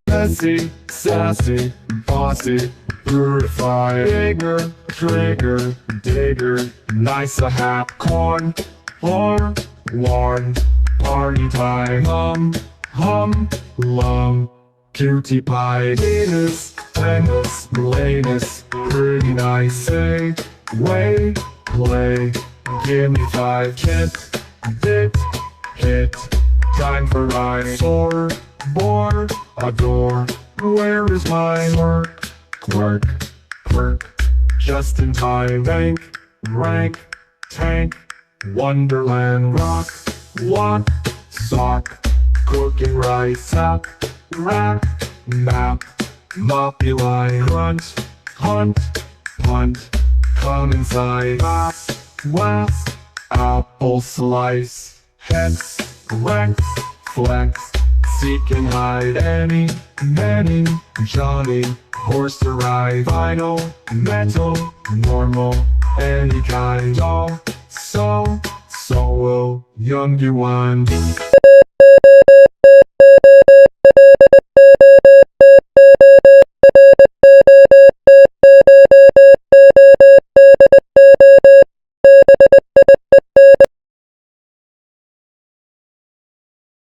Messy, sassy, bossy, purify, bigger, trigger, digger, nice a hap, corn, or, warn, party time, hum, lum, cutie pie, Venus, Venus, Lanus, pretty nice, say, way, play, give me 5, kit, bit, hit, time for ride, soar, bore, adore, where is my work, quirk, just in time, bank, rank, tank, wonderland, rock, walk, sock, cooking rice, sap, rack, map, moppy line, grunt, hunt, punt, come inside, wax, apple slice, hex, rex, flex, seek and hide, any, many, Johnny, horse to ride, vinyl, metal, normal, any kind, doll, so, young you want.